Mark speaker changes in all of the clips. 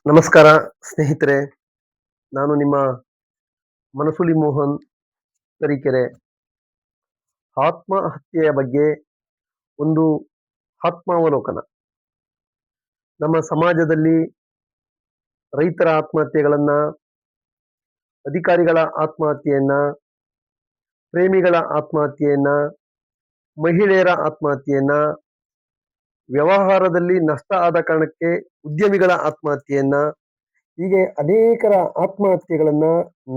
Speaker 1: ನಮಸ್ಕಾರ ಸ್ನೇಹಿತರೆ. ನಾನು ನಿಮ್ಮ ಮನಸುಲಿ ಮೋಹನ್ ತರೀಕೆರೆ. ಆತ್ಮಹತ್ಯೆಯ ಬಗ್ಗೆ ಒಂದು ಆತ್ಮಾವಲೋಕನ. ನಮ್ಮ ಸಮಾಜದಲ್ಲಿ ರೈತರ ಆತ್ಮಹತ್ಯೆಗಳನ್ನ, ಅಧಿಕಾರಿಗಳ ಆತ್ಮಹತ್ಯೆಯನ್ನ, ಪ್ರೇಮಿಗಳ ಆತ್ಮಹತ್ಯೆಯನ್ನ, ಮಹಿಳೆಯರ ಆತ್ಮಹತ್ಯೆಯನ್ನ, ವ್ಯವಹಾರದಲ್ಲಿ ನಷ್ಟ ಆದ ಕಾರಣಕ್ಕೆ ಉದ್ಯಮಿಗಳ ಆತ್ಮಹತ್ಯೆಯನ್ನ, ಹೀಗೆ ಅನೇಕರ ಆತ್ಮಹತ್ಯೆಗಳನ್ನ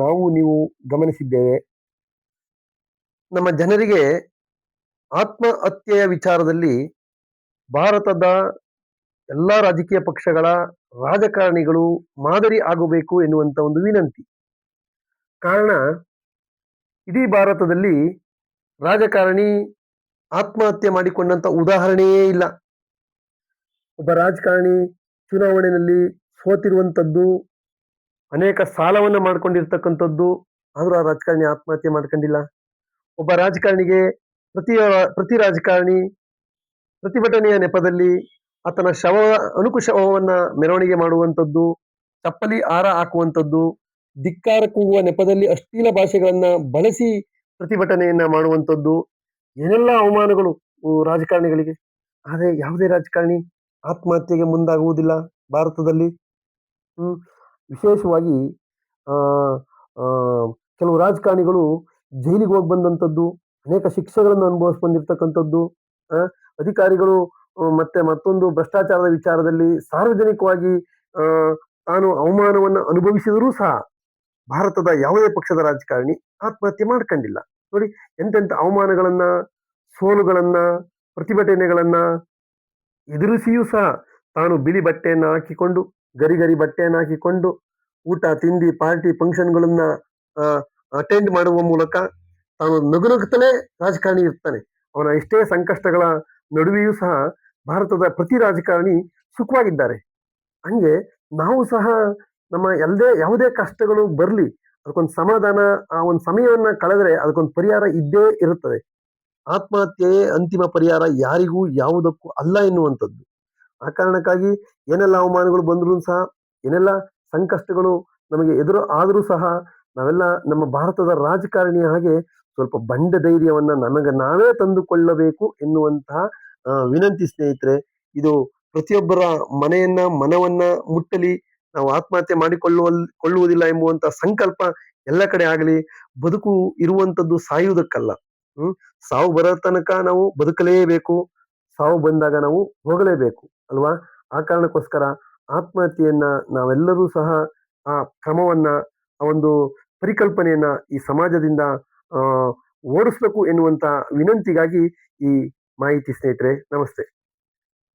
Speaker 1: ನಾವು ನೀವು ಗಮನಿಸಿದ್ದೇವೆ. ನಮ್ಮ ಜನರಿಗೆ ಆತ್ಮಹತ್ಯೆಯ ವಿಚಾರದಲ್ಲಿ ಭಾರತದ ಎಲ್ಲ ರಾಜಕೀಯ ಪಕ್ಷಗಳ ರಾಜಕಾರಣಿಗಳು ಮಾದರಿ ಆಗಬೇಕು ಎನ್ನುವಂತ ಒಂದು ವಿನಂತಿ. ಕಾರಣ, ಇಡೀ ಭಾರತದಲ್ಲಿ ರಾಜಕಾರಣಿ ಆತ್ಮಹತ್ಯೆ ಮಾಡಿಕೊಂಡಂತ ಉದಾಹರಣೆಯೇ ಇಲ್ಲ. ಒಬ್ಬ ರಾಜಕಾರಣಿ ಚುನಾವಣೆಯಲ್ಲಿ ಸೋತಿರುವಂಥದ್ದು, ಅನೇಕ ಸಾಲವನ್ನ ಮಾಡ್ಕೊಂಡಿರ್ತಕ್ಕಂಥದ್ದು, ಆದ್ರೂ ಆ ರಾಜಕಾರಣಿ ಆತ್ಮಹತ್ಯೆ ಮಾಡ್ಕೊಂಡಿಲ್ಲ. ಒಬ್ಬ ರಾಜಕಾರಣಿಗೆ ಪ್ರತಿ ರಾಜಕಾರಣಿ ಪ್ರತಿಭಟನೆಯ ನೆಪದಲ್ಲಿ ಆತನ ಅಣುಕು ಶವವನ್ನ ಮೆರವಣಿಗೆ ಮಾಡುವಂಥದ್ದು, ಚಪ್ಪಲಿ ಹಾರ ಹಾಕುವಂಥದ್ದು, ಧಿಕ್ಕಾರ ಕೂಗುವ ನೆಪದಲ್ಲಿ ಅಶ್ಲೀಲ ಭಾಷೆಗಳನ್ನ ಬಳಸಿ ಪ್ರತಿಭಟನೆಯನ್ನ ಮಾಡುವಂಥದ್ದು, ಏನೆಲ್ಲ ಅವಮಾನಗಳು ರಾಜಕಾರಣಿಗಳಿಗೆ. ಆದರೆ ಯಾವುದೇ ರಾಜಕಾರಣಿ ಆತ್ಮಹತ್ಯೆಗೆ ಮುಂದಾಗುವುದಿಲ್ಲ ಭಾರತದಲ್ಲಿ. ವಿಶೇಷವಾಗಿ ಆ ಕೆಲವು ರಾಜಕಾರಣಿಗಳು ಜೈಲಿಗೆ ಹೋಗಿ ಬಂದಂಥದ್ದು, ಅನೇಕ ಶಿಕ್ಷೆಗಳನ್ನು ಅನುಭವಿಸಿ ಬಂದಿರತಕ್ಕಂಥದ್ದು, ಅಧಿಕಾರಿಗಳು ಮತ್ತೆ ಮತ್ತೊಂದು ಭ್ರಷ್ಟಾಚಾರದ ವಿಚಾರದಲ್ಲಿ ಸಾರ್ವಜನಿಕವಾಗಿ ತಾನು ಅವಮಾನವನ್ನು ಅನುಭವಿಸಿದರೂ ಸಹ ಭಾರತದ ಯಾವುದೇ ಪಕ್ಷದ ರಾಜಕಾರಣಿ ಆತ್ಮಹತ್ಯೆ ಮಾಡ್ಕೊಂಡಿಲ್ಲ. ನೋಡಿ, ಎಂತೆಂಥ ಅವಮಾನಗಳನ್ನ, ಸೋಲುಗಳನ್ನ, ಪ್ರತಿಭಟನೆಗಳನ್ನ ಎದುರಿಸಿಯೂ ಸಹ ತಾನು ಬಿಳಿ ಬಟ್ಟೆಯನ್ನು ಹಾಕಿಕೊಂಡು, ಗರಿ ಬಟ್ಟೆಯನ್ನು ಹಾಕಿಕೊಂಡು, ಊಟ ತಿಂಡಿ ಪಾರ್ಟಿ ಫಂಕ್ಷನ್ಗಳನ್ನ ಅಟೆಂಡ್ ಮಾಡುವ ಮೂಲಕ ತಾನು ನಗುನಗುತ್ತಲೇ ರಾಜಕಾರಣಿ ಇರ್ತಾನೆ. ಅವನ ಎಷ್ಟೇ ಸಂಕಷ್ಟಗಳ ನಡುವೆಯೂ ಸಹ ಭಾರತದ ಪ್ರತಿ ರಾಜಕಾರಣಿ ಸುಖವಾಗಿದ್ದಾರೆ. ಹಂಗೆ ನಾವು ಸಹ ನಮ್ಮ ಯಾವುದೇ ಕಷ್ಟಗಳು ಬರಲಿ, ಅದಕ್ಕೊಂದು ಸಮಾಧಾನ, ಆ ಒಂದು ಸಮಯವನ್ನ ಕಳೆದ್ರೆ ಅದಕ್ಕೊಂದು ಪರಿಹಾರ ಇದ್ದೇ ಇರುತ್ತದೆ. ಆತ್ಮಹತ್ಯೆಯೇ ಅಂತಿಮ ಪರಿಹಾರ ಯಾರಿಗೂ ಯಾವುದಕ್ಕೂ ಅಲ್ಲ ಎನ್ನುವಂಥದ್ದು. ಆ ಕಾರಣಕ್ಕಾಗಿ ಏನೆಲ್ಲ ಅವಮಾನಗಳು ಬಂದರೂ ಸಹ, ಏನೆಲ್ಲ ಸಂಕಷ್ಟಗಳು ನಮಗೆ ಎದುರು ಆದರೂ ಸಹ ನಾವೆಲ್ಲ ನಮ್ಮ ಭಾರತದ ರಾಜಕಾರಣಿಯ ಹಾಗೆ ಸ್ವಲ್ಪ ಬಂಡ ಧೈರ್ಯವನ್ನ ನಮಗೆ ನಾವೇ ತಂದುಕೊಳ್ಳಬೇಕು ಎನ್ನುವಂತಹ ವಿನಂತಿ ಸ್ನೇಹಿತರೆ. ಇದು ಪ್ರತಿಯೊಬ್ಬರ ಮನವನ್ನ ಮುಟ್ಟಲಿ. ನಾವು ಆತ್ಮಹತ್ಯೆ ಕೊಳ್ಳುವುದಿಲ್ಲ ಎಂಬುವಂತ ಸಂಕಲ್ಪ ಎಲ್ಲ ಕಡೆ ಆಗಲಿ. ಬದುಕು ಇರುವಂತದ್ದು ಸಾಯುವುದಕ್ಕಲ್ಲ. ಸಾವು ಬರೋ ತನಕ ನಾವು ಬದುಕಲೇಬೇಕು, ಸಾವು ಬಂದಾಗ ನಾವು ಹೋಗಲೇಬೇಕು ಅಲ್ವಾ. ಆ ಕಾರಣಕ್ಕೋಸ್ಕರ ಆತ್ಮಹತ್ಯೆಯನ್ನ ನಾವೆಲ್ಲರೂ ಸಹ ಆ ಕ್ರಮವನ್ನ, ಆ ಒಂದು ಪರಿಕಲ್ಪನೆಯನ್ನ ಈ ಸಮಾಜದಿಂದ ಓಡಿಸ್ಬೇಕು ಎನ್ನುವಂತ ವಿನಂತಿಗಾಗಿ ಈ ಮಾಹಿತಿ ಸ್ನೇಹಿತರೆ. ನಮಸ್ತೆ.